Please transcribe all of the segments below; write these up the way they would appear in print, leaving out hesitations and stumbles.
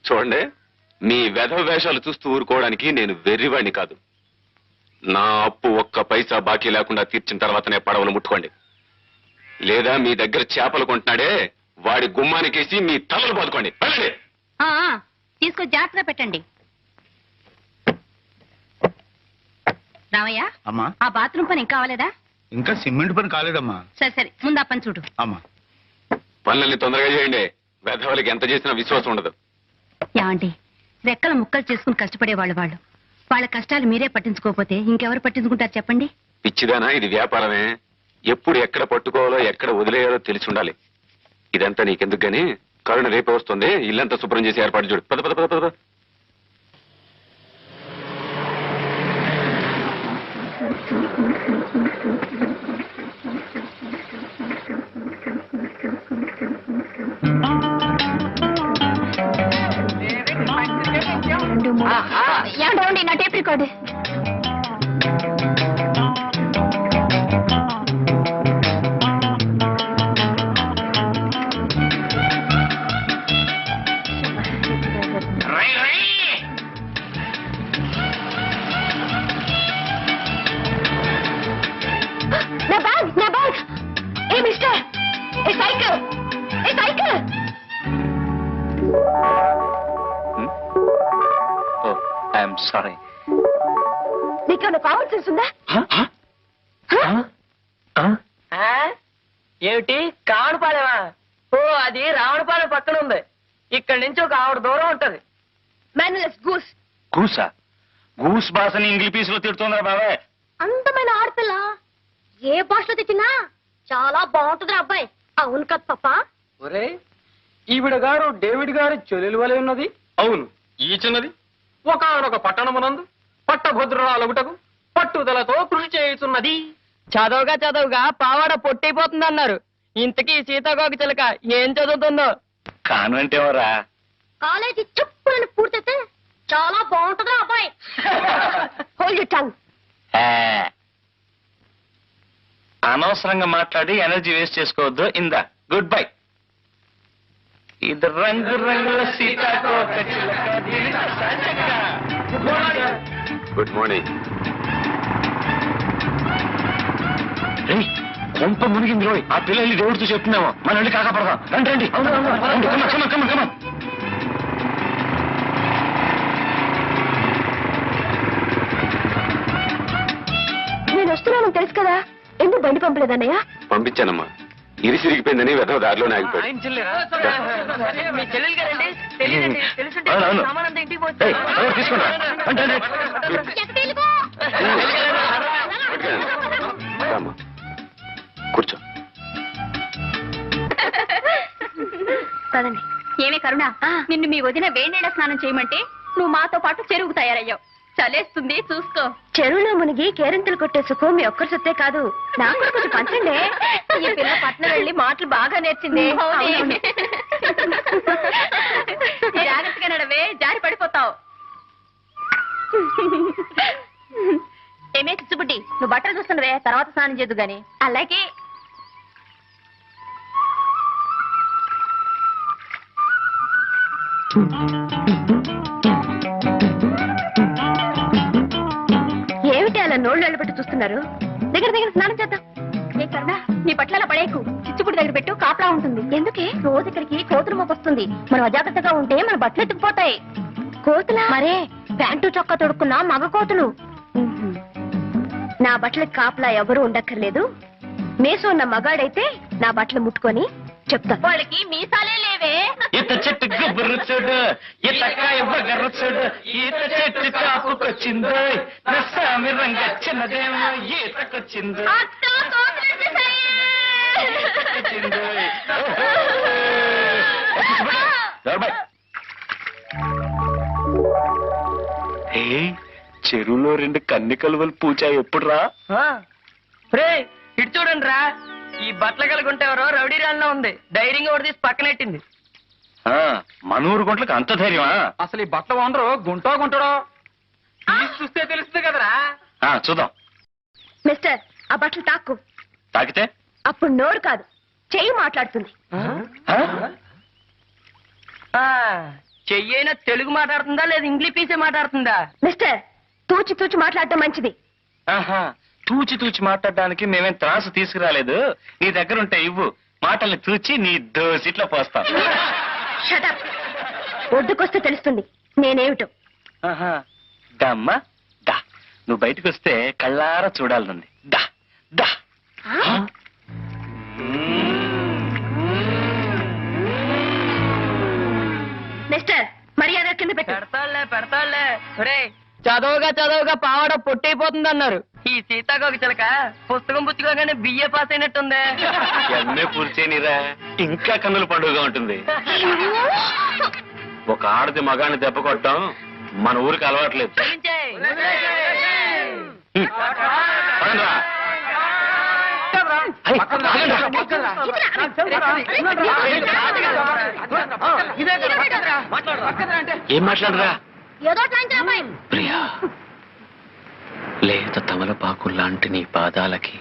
చూడండి, మీ వెధవ వేషాలు చూస్తూ ఊరుకోవడానికి నేను వెర్రివాణ్ణి కాదు. నా అప్పు ఒక్క పైసా బాకీ లేకుండా తీర్చిన తర్వాతనే పడవలు ముట్టుకోండి. లేదా మీ దగ్గర చేపలు కొంటున్నాడే వాడి గుమ్మానికేసి మీ తలలు బాదుకోండి. తీసుకొని జాగ్రత్తగా పెట్టండి. రామయ్య, అమ్మా, ఆ బాత్రూమ్ పని ఇంకా అవ్వలేదా? ఇంకా సిమెంట్ పని కాలేదమ్మా. సరే సరే, ముందు ఆ పని చూడు. అమ్మా, పనులన్నీ తొందరగా చేయండి. వెధవలకి ఎంత చేసినా విశ్వాసం ఉండదు. ఏమండి, రెక్కల ముక్కలు చేసుకుని కష్టపడేవాళ్ళు వాళ్ళు. వాళ్ళ కష్టాలు మీరే పట్టించుకోకపోతే ఇంకెవరు పట్టించుకుంటారు చెప్పండి? పిచ్చిదానా, ఇది వ్యాపారమే. ఎప్పుడు ఎక్కడ పట్టుకోవాలో ఎక్కడ వదిలేయాలో తెలిసి ఉండాలి. ఇదంతా నీకెందుకు గాని, కరుణ రేపే వస్తుంది. ఇల్లంతా శుభ్రం చేసి ఏర్పాటు చూడు. పద పద పద పద. ఏమండి, నా టేప్ రికార్డు. నా bag A mister, A cycle, A cycle. I'm sorry. నీకేమైనా కామన్ సెన్స్ ఉందా? ఏమిటి కావడపాలెమా? ఓ, అది రావణపాలెం పక్కన ఉంది. ఇక్కడి నుంచి ఒక ఆవిడ దూరం ఉంటది. మేనలెస్ గూస్. గూసా? గూస్ భాషని ఇంగ్లీష్ పీస్ లో తిడుతుందా బాబాయ్? అందమైన ఆడపిల్ల ఏ భాషలో తెచ్చినా చాలా బాగుంటుంది అబ్బాయి. అవును కదా పాప? ఒరే, ఈవిడ గారు డేవిడ్ గారి చెల్లెలు వలె ఉన్నది. అవును, ఈ చిన్నది ఒకనొక పట్టణమునందు పట్టభద్రురాలగుటకు పట్టుదలతో కృషి చేయుతున్నది. చదవగా పావాడ పొట్టైపోతుంది అన్నారు. ఇంతకీ సీతాకోక చిలక ఏం చదువుతుందో? కాన్వెంట్ ఎవరా? కాలేజీ చెప్పులని పూర్తయితే చాలా బాగుంటుందా అబ్బాయి. Hold your tongue. అనవసరంగా మాట్లాడి ఎనర్జీ వేస్ట్ చేసుకోవద్దు. ఇందా, గుడ్ బై. ఇది రంగు రంగుల సీతాకోక చిలక. Good morning. కొంప మునిగింది రోయ్. ఆ పిల్లల్ని దేవుడితో చెప్తున్నాము. మన వెళ్ళి కాకపడదాం. రండి రండి. కమన్. నేను వస్తున్నాను తెలుసు కదా, ఎందుకు బండి పంపలేదన్నయ్య? పంపించానమ్మా. ఇరిసిరిగిపోయిందని వెధవ దారిలోనే ఆగిపోయాడు. ఆయన చెల్లెరా? మీ చెల్లెలు గారండి? తెలియదండి. తెలుసుంటే అవును. సామానంతా ఇంటికి తీసుకుంటా. రామ్మా, కూర్చో. పదండి. ఏమే కరుణ, నిన్ను మీ వదిన వేణీళ్ళ స్నానం చేయమంటే నువ్వు మాతో పాటు చెరువుకు తయారయ్యావు. చలేస్తుంది చూసుకో. చెరువులో మునిగి కేరింతలు కొట్టే సుఖం మీ ఒక్కరి సొత్తే కాదు, నాకు కూడా కొంచెం పంచండి. ఈ పిల్ల పట్నం వెళ్ళి మాటలు బాగా నేర్చింది. జాగ్రత్తగా నడవే, జారి పడిపోతావు. ఏమే చిచ్చుబుడ్డి, నువ్వు బట్టలు చూస్తున్నవే, తర్వాత స్నానం చేద్దు గాని. అలాగే. ఏమిటి అలా నోళ్ళు పెట్టి చూస్తున్నారు? దగ్గర స్నానం చేద్దాం. ఏ కరుణా, నీ పట్ల పడేకు. చిచ్చుపుడి దగ్గర పెట్టు, కాపలా ఉంటుంది. ఎందుకే? రోజు ఇక్కడికి కోతులు మోకొస్తుంది. మనం అజాగ్రత్తగా ఉంటే మన బట్టలు ఎత్తుకుపోతాయి. కోతులా? మరే, ప్యాంటు చొక్కా తొడుక్కున్నా మగ కోతులు. నా బట్టలకి కాపలా ఎవరు ఉండక్కర్లేదు. మేసు ఉన్న మగాడైతే నా బట్టలు ముట్టుకొని చెప్తా. వాళ్ళకి మీసాలే లేవే. ఈత చెట్టు గుబ్బరు చూడు, ఈతకాయ బగరు చూడు, ఈత చెట్టు కాపుకొచ్చిందో, నస్సామి రంగ చిన్నదేమో ఈతకొచ్చిందో. చెరువులో 2 కన్ని కలువలు పూచా. ఎప్పుడు రా? ఇటు చూడండి రా. ఈ బట్టలు కలుగుంటేవరో రౌడీ రాల్లో ఉంది. ధైర్యంగా ఒకటి తీసి పక్కనెట్టింది. మనూరు గుంట్లకు అంత ధైర్యమా? అసలు ఈ బట్టలు ఓనరు గుంటాడో చూస్తే తెలుస్తుంది కదరా. చూద్దాం. మిస్టర్, ఆ బట్టలు తాక్కు. తాకితే అప్పుడు నోరు కాదు, చెయ్యి మాట్లాడుతుంది. చెయ్యైనా తెలుగు మాట్లాడుతుందా లేదా ఇంగ్లీష్ పీసే మాట్లాడుతుందా? మిస్టర్, తూచి తూచి మాట్లాడటం మంచిది. ఆహా, తూచి తూచి మాట్లాడడానికి మేమేం త్రాసు తీసుకురాలేదు. నీ దగ్గర ఉంటే ఇవ్వు, మాటల్ని తూచి నీ దోసిట్లో పోస్తాం. షటప్. ఒడ్డుకొస్తే తెలుస్తుంది నేనేమిటో. ఆహా, దమ్మా దా. నువ్వు బయటకు వస్తే కళ్ళారా చూడాలనుంది. దా దా. మిస్టర్, మర్యాద కింద పెట్టు. పెడతాళ్లే. ఒరే, చదవగా పావడ పొట్టైపోతుంది అన్నారు. ఈ సీతాకోక చిలక పుస్తకం పుచ్చుకోగానే బిఏ పాస్ అయినట్టుంది. ఎమ్మె పూర్చేనిరా, ఇంకా కన్నుల పండుగగా ఉంటుంది. ఒక ఆడది మగాన్ని దెబ్బ కొట్టడం మన ఊరికి అలవాట్లేదు. పదండ్రా. ఐ, ఏం మాట్లాడరా? ఏదో లాంటి అమ్మాయి. ప్రియా, లేత తమలపాకు లాంటి నీ పాదాలకి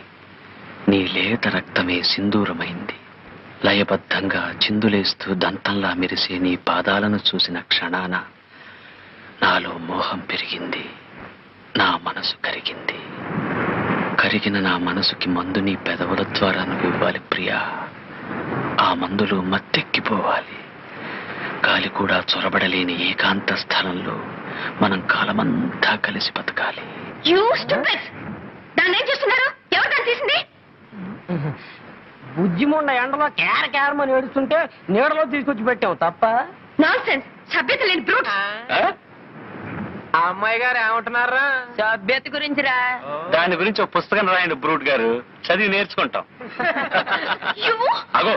నీ లేత రక్తమే సింధూరమైంది. లయబద్ధంగా చిందులేస్తూ దంతంలా మెరిసే నీ పాదాలను చూసిన క్షణాన నాలో మోహం పెరిగింది, నా మనసు కరిగింది. కరిగిన నా మనసుకి మందు నీ పెదవుల ద్వారా నువ్వు ఇవ్వాలి ప్రియా. ఆ మందులు మత్తెక్కిపోవాలి. గాలి కూడా చొరబడలేని ఏకాంత స్థలంలో మనం కాలమంతా కలిసి బతకాలి. You stupid. దాన్ని ఏం చేస్తున్నారు? ఎవరు దాన్ని తీసింది? బుజ్జిముండ ఎండలో కేరమని ఏడుస్తుంటే నీడలో తీసుకొచ్చి పెట్టావు తప్ప. నాన్సెన్స్. సభ్యత లేని బ్రూట్. ఆ అమ్మాయి గారు ఏమంటున్నారా? సభ్యత గురించిరా. దాని గురించి ఒక పుస్తకం రాయండి బ్రూట్ గారు, చదివి నేర్చుకుంటాం. You? అగో,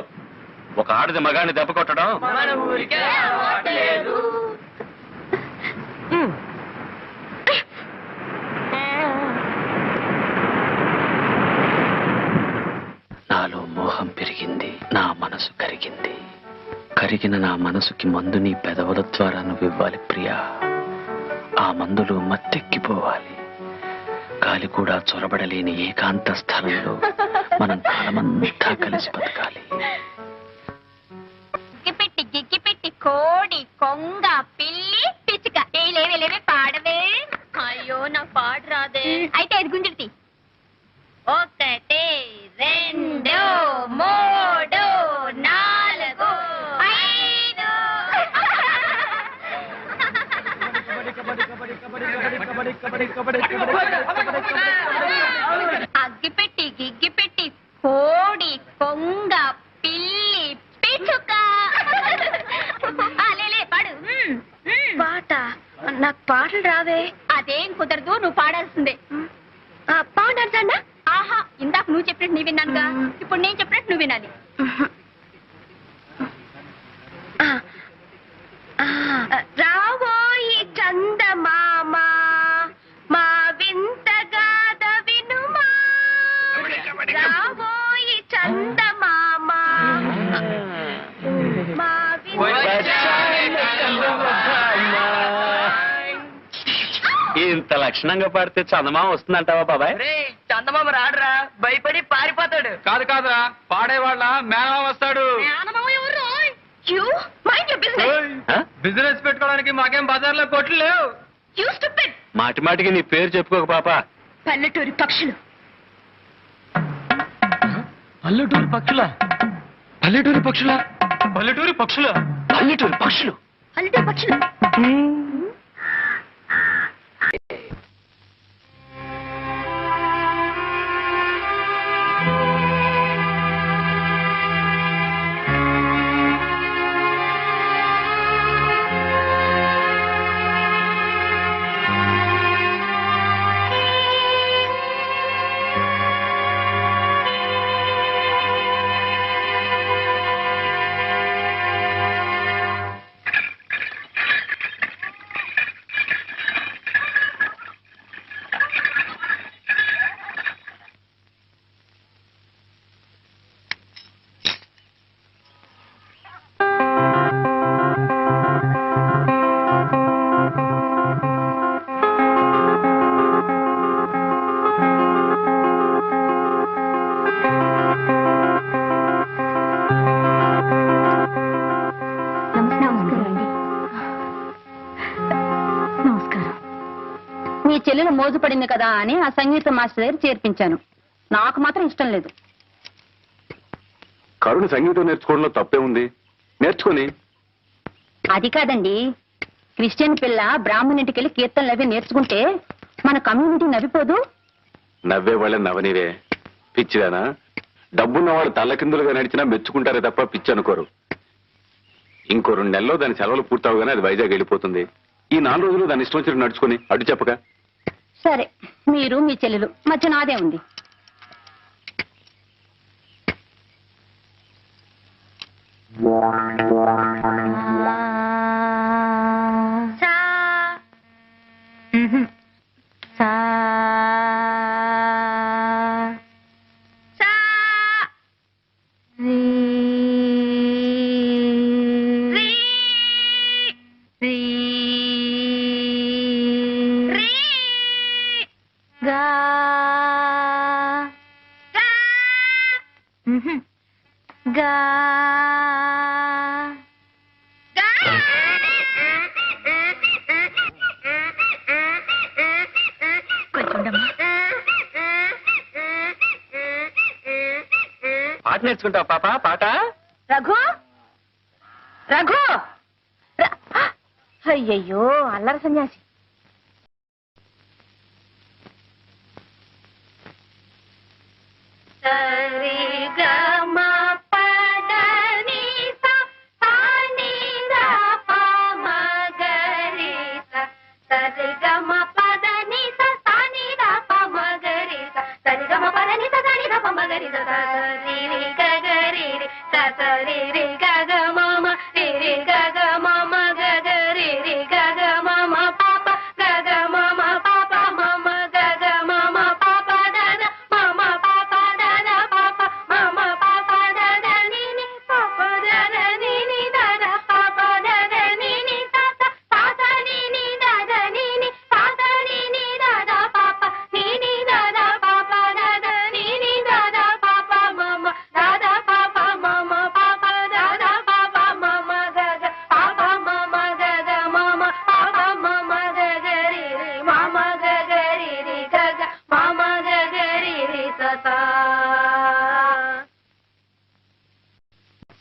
ఒక ఆడది మగాన్ని దెబ్బ కొట్టడం మన ఊరికే అలవాట్లేదు. నాలో మోహం పెరిగింది, నా మనసు కరిగింది. కరిగిన నా మనసుకి మందు నీ పెదవుల ద్వారా నువ్వు ఇవ్వాలి ప్రియా. ఆ మందులు మత్తెక్కిపోవాలి. గాలి కూడా చొరబడలేని ఏకాంత స్థలంలో మనం కాలమంతా కలిసి బతకాలి. గిగ్గిపెట్టి కోడి కొంగ పిల్లి పిచ్చుక లేవే పాడవే. అయ్యో నాకు పాట రాదే. అయితే అది గుంజుడితి. 1 2 3 4 5. అగ్గిపెట్టి గిగ్గిపెట్టి కోడి కొంగ పిల్లి పిచ్చుక. లేలే పాడు. పాట నాకు పాటలు రావే. అదేం కుదరదు, నువ్వు పాడాల్సిందే. పాడాల్సా? ఆహా, ఇందాక నువ్వు చెప్పినట్టు నీ విన్నానుగా, ఇప్పుడు నేను చెప్పినట్టు నువ్వు వినాలి. రావోయి చందమామ మా వింత గాథ వినుమా. రావోయి చందమామ మా ఇంత లక్షణంగా పాడితే చందమామ వస్తుందంటావా బాబాయ్? చందమామ రాడురా, భయపడి పారిపోతాడు. కాదురా, పాడేవాళ్ళ మేనమా వస్తాడు. You mind your business. Business పెట్టుకోవడానికి మాకేం బజార్లో కొట్లు లేవు. You stupid. మాటి మాటికి నీ పేరు చెప్పుకోక పాప. పల్లెటూరి పక్షులు. పల్లెటూరు పక్షుల పల్లెటూరు పక్షుల పల్లెటూరి పక్షులు. పల్లెటూరు పక్షులు పల్లెటూరి పక్షులు. మీ చెల్లెలు మోజు పడింది కదా అని ఆ సంగీత మాస్టర్ దగ్గర చేర్పించాను. నాకు మాత్రం ఇష్టం లేదు. కరుణ సంగీతం నేర్చుకోవడంలో తప్పే ఉంది, నేర్చుకొని. అది కాదండి, క్రిస్టియన్ పిల్ల బ్రాహ్మణింటికి వెళ్ళి కీర్తనలు అవి నేర్చుకుంటే మన కమ్యూనిటీ నవ్విపోదు. నవ్వే వాళ్ళని నవ్వనివే పిచ్చిదానా. డబ్బున్న వాళ్ళు తల్లకిందులుగా నడిచినా మెచ్చుకుంటారే తప్ప పిచ్చి అనుకోరు. ఇంకో 2 నెలల్లో దాని సెలవులు పూర్తవగానే అది వైజాగ్ వెళ్ళిపోతుంది. ఈ 4 రోజులు దాని ఇష్టం వచ్చినట్టు నడుచుకుని అడ్డు చెప్పక. సరే, మీరు మీ చెల్లెలు మధ్య నాదే ఉంది. పాట నేర్చుకుంటావు పాప? పాట రఘు, రఘు, అయ్యయ్యో అల్లరి సన్యాసి.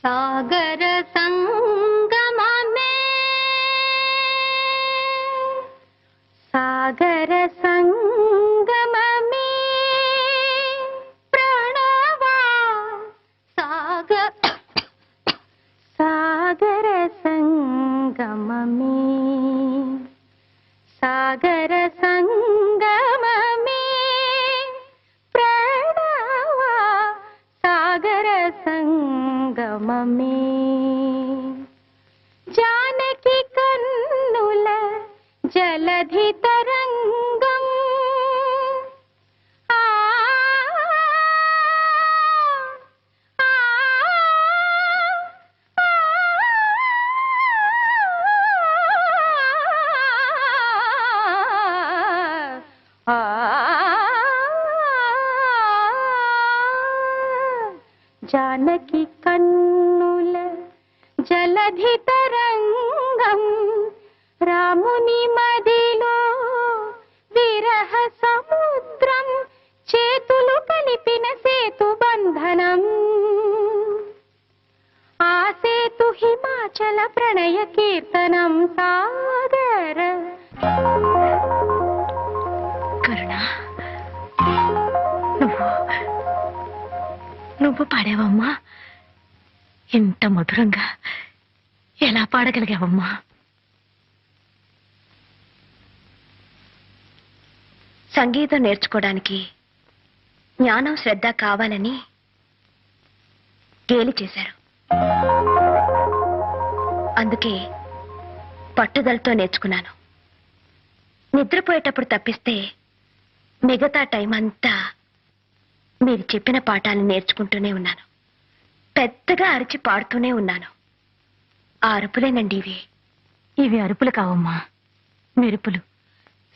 సాగర సంగమమే, సాగర సంగమమే ప్రణవా, సాగర సంగమమే, సాగర సంగమమే ప్రణవా, సాగర సంగమమే జానకి కన్నుల జలధి తరంగం, ఆ జానకి కన్నుల జలధి తరంగం, రాముని మదిలో విరహ సముద్రం, చేతులు కలిపిన సేతు బంధనం, ఆ సేతు హిమాచల ప్రణయ కీర్తనం సాగర. కరుణ, నువ్వు పాడావమ్మా? ఇంత మధురంగా ఎలా పాడగలిగావమ్మా? సంగీతం నేర్చుకోవడానికి జ్ఞానం శ్రద్ధ కావాలని గేలి చేశారు. అందుకే పట్టుదలతో నేర్చుకున్నాను. నిద్రపోయేటప్పుడు తప్పిస్తే మిగతా టైం అంతా మీరు చెప్పిన పాఠాలను నేర్చుకుంటూనే ఉన్నాను. పెద్దగా అరిచి పాడుతూనే ఉన్నాను. ఆ అరుపులేనండి ఇవి. ఇవి అరుపులు కావమ్మా, మెరుపులు.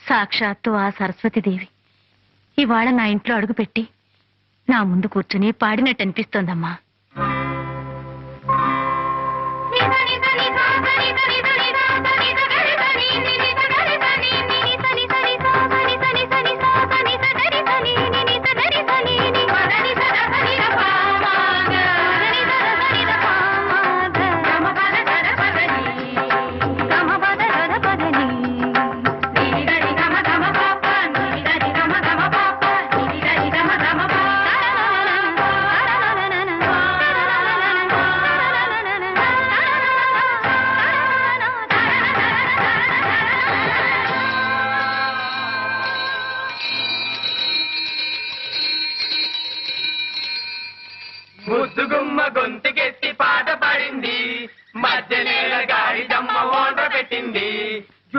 సాక్షాత్తు ఆ సరస్వతీదేవి ఇవాళ నా ఇంట్లో అడుగుపెట్టి నా ముందు కూర్చుని పాడినట్టు అనిపిస్తోందమ్మా. గుమ్మ గొంతుకెత్తి పాట పాడింది, మధ్య నేల గాడి దమ్మ ఓండ్ర పెట్టింది,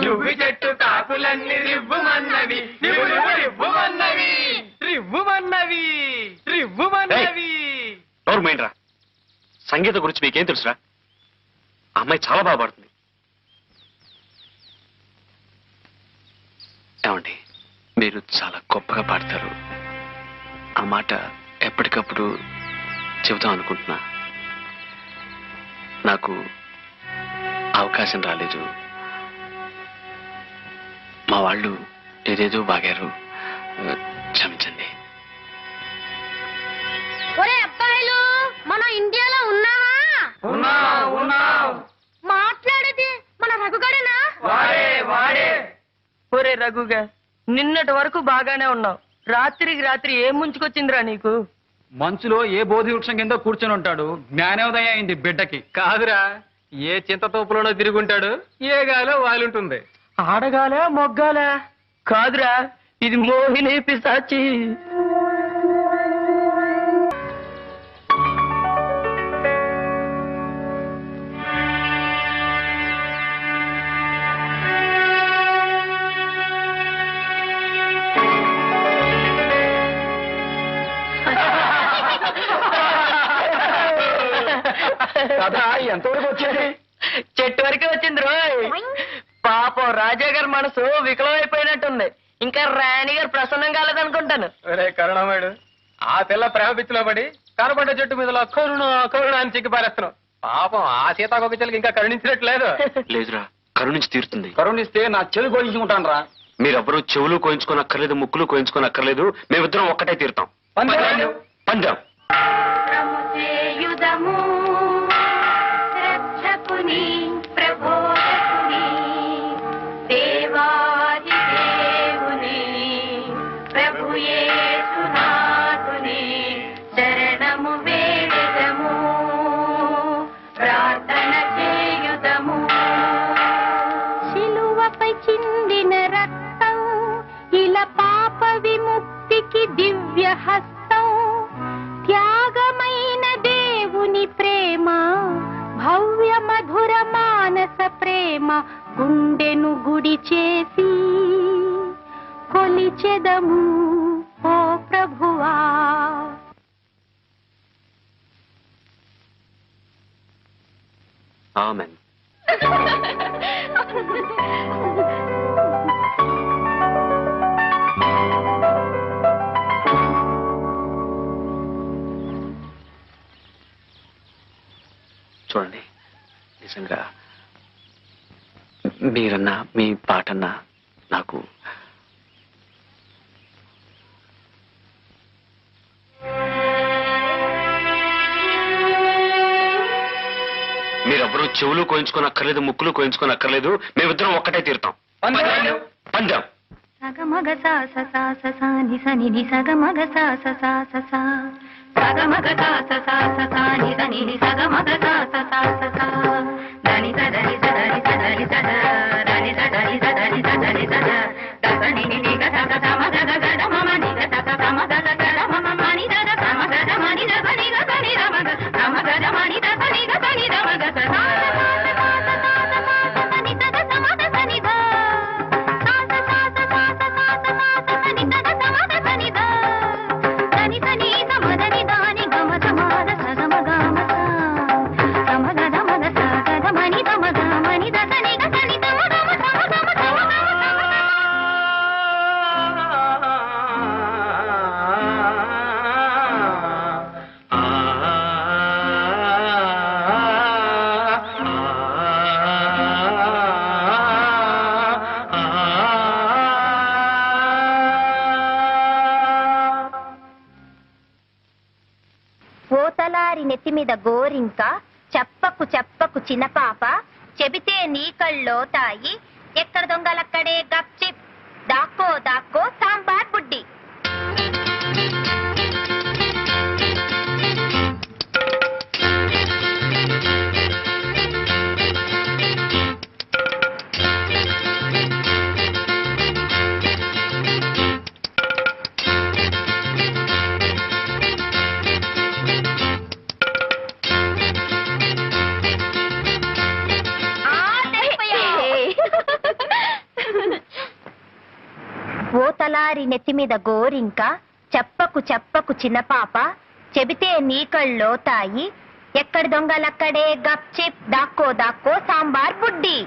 జువ్వి చెట్టు కాకులన్నీ రివ్వుమన్నవి, రివ్వుమన్నవి, రివ్వుమన్నవి, రివ్వుమన్నవి. ఎవరు మైండ్రా? సంగీతం గురించి మీకేం తెలుసురా? ఆ అమ్మాయి చాలా బాగా పాడుతుంది. ఏమండి, మీరు చాలా గొప్పగా పాడతారు. ఆ మాట ఎప్పటికప్పుడు చెబుతాం అనుకుంటున్నా. నాకు అవకాశం రాలేదు. మా వాళ్ళు ఏదేదో బాగారు, క్షమించండి. ఒరే అబ్బాయిలు, మనం ఇండియాలో ఉన్నావా? మాట్లాడేది మన రఘుగాడేనా? ఒరే రఘుగా, నిన్నటి వరకు బాగానే ఉన్నావు. రాత్రికి రాత్రి ఏం ముంచుకొచ్చిందిరా నీకు? మంచులో ఏ బోధి వృక్షం కింద కూర్చొని ఉంటాడు, జ్ఞానోదయం అయింది బిడ్డకి. కాదురా, ఏ చింతతోపులోనో తిరుగుంటాడు, ఏ గాలో వాలుంటుంది. ఆడగాలా మొగ్గాలా? కాదురా, ఇది మోహిని పిశాచి. కదా ఎంతవరకు వచ్చేది? చెట్టు వరకే వచ్చింది రోయ్. పాపం రాజా గారి మనసు వికలమైపోయినట్టుంది. ఇంకా రాణి గారు ప్రసన్నం కాలేదనుకుంటాను. ఒరే కరుణామయుడు, ఆ పిల్ల ప్రేమ పిచ్చిలో పడి కనపడ్డ చెట్టు మీద కరుణ కరుణ అని చిక్కి పారేస్తున్నావు. పాపం ఆ సీతాకొకచెలకి ఇంకా కరుణించినట్లేదు. లేదురా, కరుణించి తీరుతుంది. కరుణిస్తే నా చెవి కోయించుకుంటాను రా. మీరెవ్వరూ చెవులు కోయించుకోనక్కర్లేదు, ముక్కులు కోయించుకోనక్కర్లేదు. మేమిద్దరం ఒక్కటే తీరుతాం. పందెం. యుధము రక్షకుని ప్రబోధకుని దేవాది దేవుని ప్రభు యేసునాథుని శరణము వేడెదము, ప్రార్థన చేయుదము. శిలువపై చిందిన రక్తం ఇలా పాప విముక్తికి దివ్య హస్తం, త్యాగమైన దేవుని ప్రేమ, భవ్య మధుర మానస ప్రేమ, గుండెను గుడి చేసి కొలిచెదము ఓ ప్రభువా. ఆమెన్. చూడండి, నిజంగా మీరన్నా మీ పాటన్నా నాకు మీరెవ్వరూ చెవులు కోయించుకోనక్కర్లేదు, ముక్కులు కోయించుకోనక్కర్లేదు. మేమిద్దరం ఒక్కటే తీరుతాం. పందెం. సగమగ సా స సా స సా ని స ని ని సగమగ సా స సా స సా సగమగ సా స సా స సా ని స ని ని సగమగ సా స సా స సా దని స దని స దని స దని స ద దని స దని స దని స దని స ద ద స ని ని ని గ స గ స మ గ గ గ డ మ మ ని గ స గ స మ గ గ గ డ మ మ మ ని ద ద స మ గ ద మ ని ద స ని గ స ని ద మ గ స మ గ ద మ ని ద స ని గ స ని ద మ గ స సా ఓతలారి నెత్తి మీద గోరింక, చెప్పకు చెప్పకు చిన్నపాప, చెబితే నీ కళ్ళో తాయి, ఎక్కడ దొంగలక్కడే గప్చిప్, దాక్కో దాక్కో సాంబార్ బుడ్డి. ఓ తలారి నెత్తి మీద గోరింక, చెప్పకు చెప్పకు చిన్న పాప, చెబితే నీ కళ్ళో తాయి, ఎక్కడి దొంగలక్కడే గప్ చిప్, దాక్కో దాక్కో సాంబార్ బుడ్డి.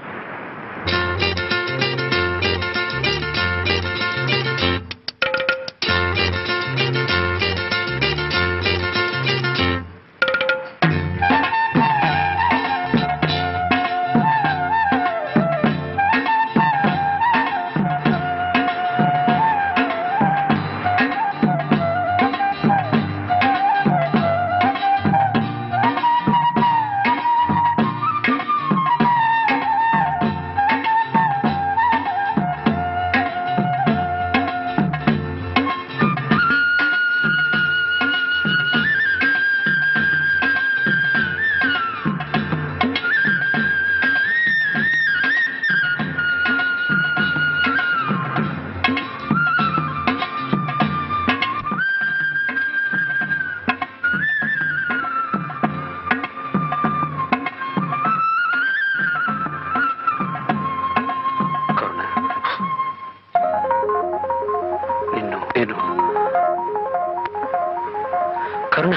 కరుణ,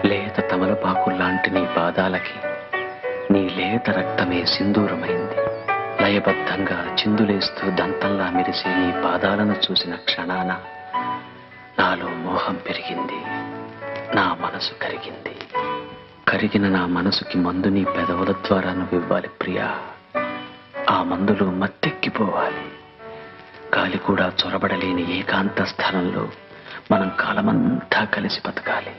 లేత తమలపాకు లాంటి నీ పాదాలకి నీ లేత రక్తమే సింధూరమైంది. లయబద్ధంగా చిందులేస్తూ దంతంలా మెరిసే నీ పాదాలను చూసిన క్షణాన నాలో మోహం పెరిగింది, నా మనసు కరిగింది. కరిగిన నా మనసుకి మందు నీ పెదవుల ద్వారా నువ్వివ్వాలి ప్రియా. ఆ మందులో మత్తెక్కిపోవాలి. గాలి కూడా చొరబడలేని ఏకాంత స్థలంలో మనం కాలమంతా కలిసి బతకాలి.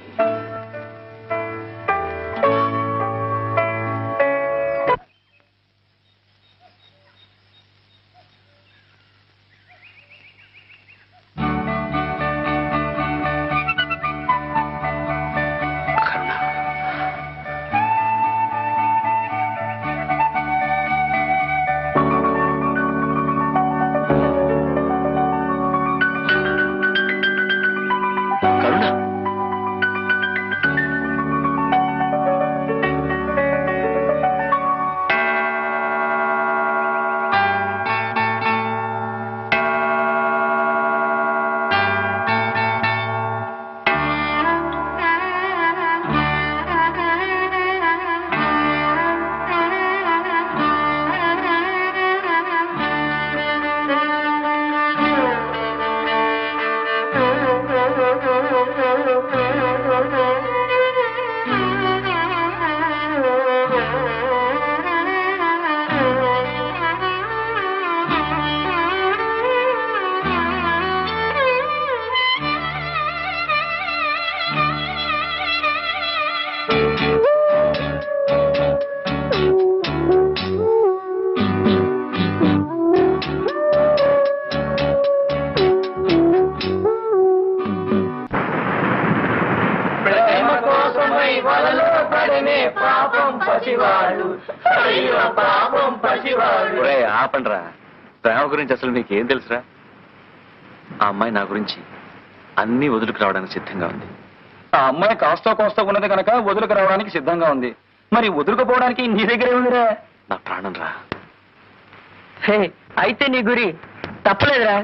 ఆపండ్రా, ప్రేమ గురించి అసలు నీకేం తెలుసురా? ఆ అమ్మాయి నా గురించి అన్ని వదులుకు రావడానికి సిద్ధంగా ఉంది. ఆ అమ్మాయి కాస్తో కోస్తో ఉన్నది కనుక వదులుకు రావడానికి సిద్ధంగా ఉంది. మరి వదులుకుపోవడానికి నీ దగ్గరే ఉందిరా. నా ప్రాణం రా. అయితే నీ గురి తప్పలేదురా.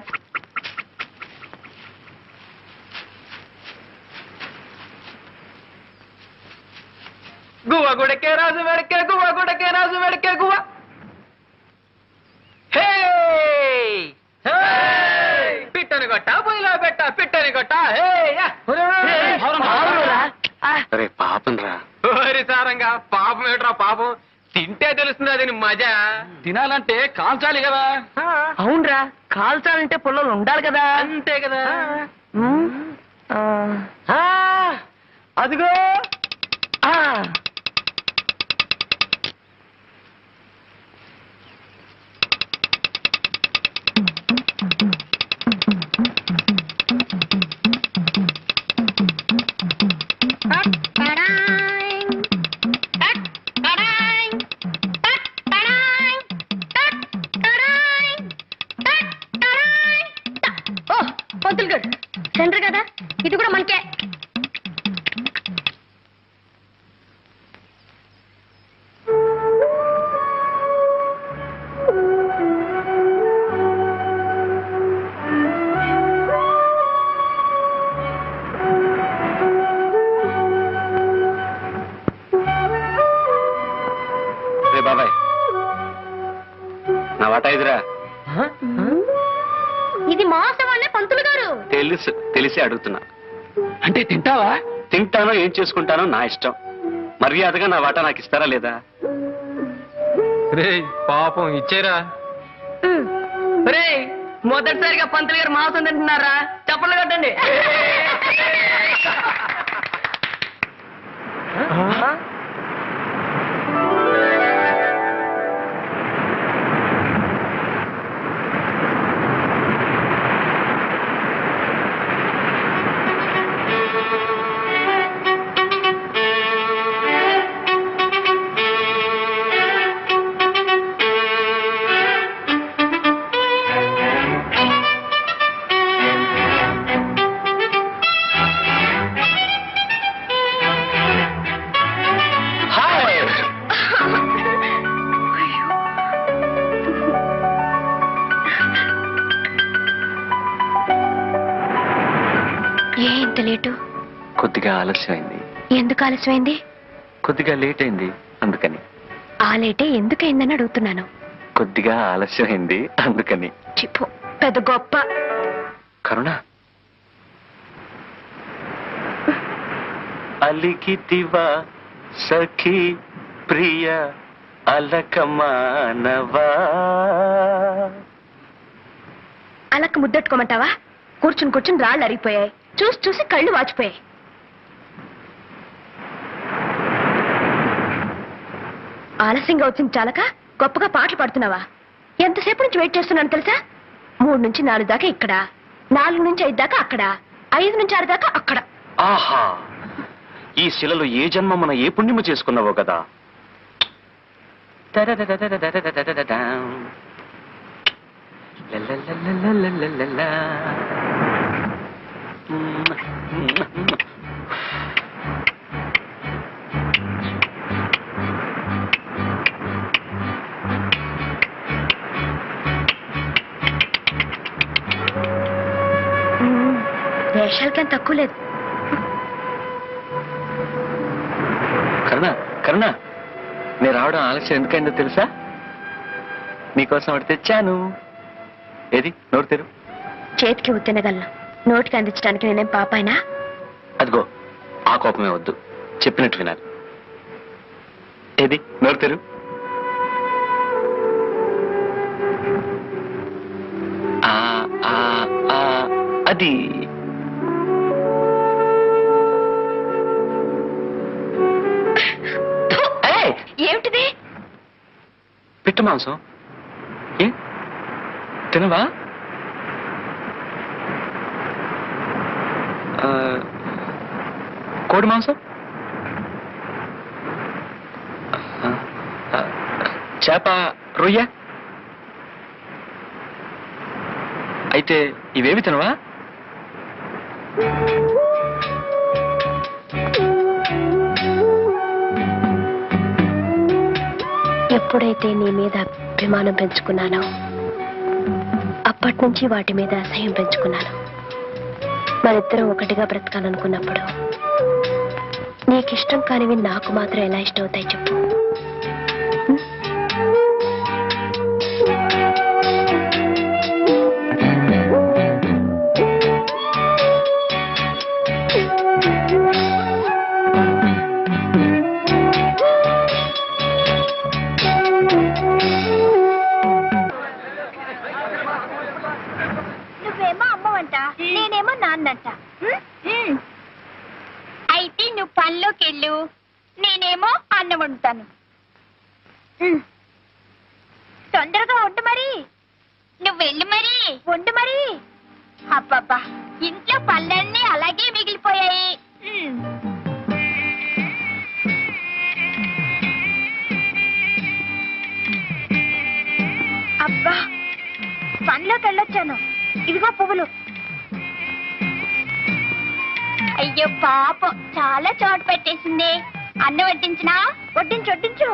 గువ్వ గుడకే రాజు వెడకే, గువ్వ గుడకే రాజు వెడకే, గువ్వ. పిట్టని కొట్ట పొయ్యిలో పెట్ట, పిట్టని కొట్ట. అరే పాపం రా. సారంగా పాపం ఏట్రా పాపం. తింటే తెలుస్తుంది అది మజా. తినాలంటే కాల్చాలి కదా. అవునరా, కాల్చాలంటే పుల్లలు ఉండాలి కదా. అంతే కదా. అదిగో సెంటర్ కదా, ఇది కూడా మనకే. రే బాబాయ్, నా వాటా ఇదిరా. ఇది మోసం అనే పంతులు గారు. తెలిసి అడుగుతున్నా. అంటే తింటావా? తింటానో ఏం చేసుకుంటానో నా ఇష్టం. మర్యాదగా నా వాటా నాకు ఇస్తారా లేదా? రే పాపం ఇచ్చేరా. రే మొదటిసారిగా పంతులు గారు మాంసం తింటున్నారా? చప్పట్లు కట్టండి. ఎంత లేటు? కొద్దిగా ఆలస్యమైంది. ఎందుకు ఆలస్యమైంది? కొద్దిగా లేట్ అయింది అందుకని. ఆ లేటే ఎందుకైందని అడుగుతున్నాను. కొద్దిగా ఆలస్యమైంది అందుకని. చిప్పు పెద్ద గొప్ప. కరుణ, అలికితివా సఖీ ప్రియ అలకమానవా. అలక్క ముద్దెట్టుకోమంటావా? కూర్చుని కూర్చుని రాళ్ళు అరిగిపోయాయి, చూసి చూసి కళ్ళు వాచిపోయాయి. ఆలస్యంగా వచ్చింది చాలక గొప్పగా పాటలు పాడుతున్నావా? ఎంతసేపు నుంచి వెయిట్ చేస్తున్నాను తెలుసా? 3 నుంచి 4 దాకా ఇక్కడ, 4 నుంచి 5 దాకా అక్కడ, 5 నుంచి 6 దాకా అక్కడ. ఆహా, ఈ శిలలో ఏ జన్మ మన ఏ పుణ్యము చేసుకున్నావో కదా. వేషాలకేం తక్కువ లేదు. కరుణ, కరుణ, నేను రావడం ఆలస్యం ఎందుకైందో తెలుసా? నీకోసం ఒకటి తెచ్చాను. ఏది? నోరు తెరు. చేతికి ఉత్తినగలను, నోటికి అందించడానికి నేనేం పాపాయినా? అదిగో ఆ కోపమే వద్దు, చెప్పినట్టు వినాలి. ఏది? నోరు తెరు. అది ఏమిటిది? పిట్ట మాంసం. ఏ తినవా? కోడి మాంసం, చేప, రొయ్య. అయితే ఇవేవి తినవా? ఎప్పుడైతే నీ మీద అభిమానం పెంచుకున్నానో అప్పటి నుంచి వాటి మీద అసహ్యం పెంచుకున్నాను. మరిద్దరం ఒకటిగా బ్రతకాలనుకున్నప్పుడు నీకిష్టం కానివి నాకు మాత్రం ఎలా ఇష్టం అవుతాయి చెప్పు? నువ్వేమో అమ్మవంట, నేనేమో నాన్నంట. అయితే నువ్వు పనిలోకెళ్ళు, నేనేమో అన్నం వండుతాను. తొందరగా వండు మరి. నువ్వు వెళ్ళు మరి, వండు మరి. అబ్బబ్బా, ఇంట్లో పళ్ళన్నీ అలాగే మిగిలిపోయాయి. అబ్బా, పనిలోకి వెళ్ళొచ్చాను. ఇదిగో పువ్వులు. అయ్యో పాపం చాలా చోటు పెట్టేసింది. అన్నం వడ్డించినా? వడ్డించు వడ్డించు.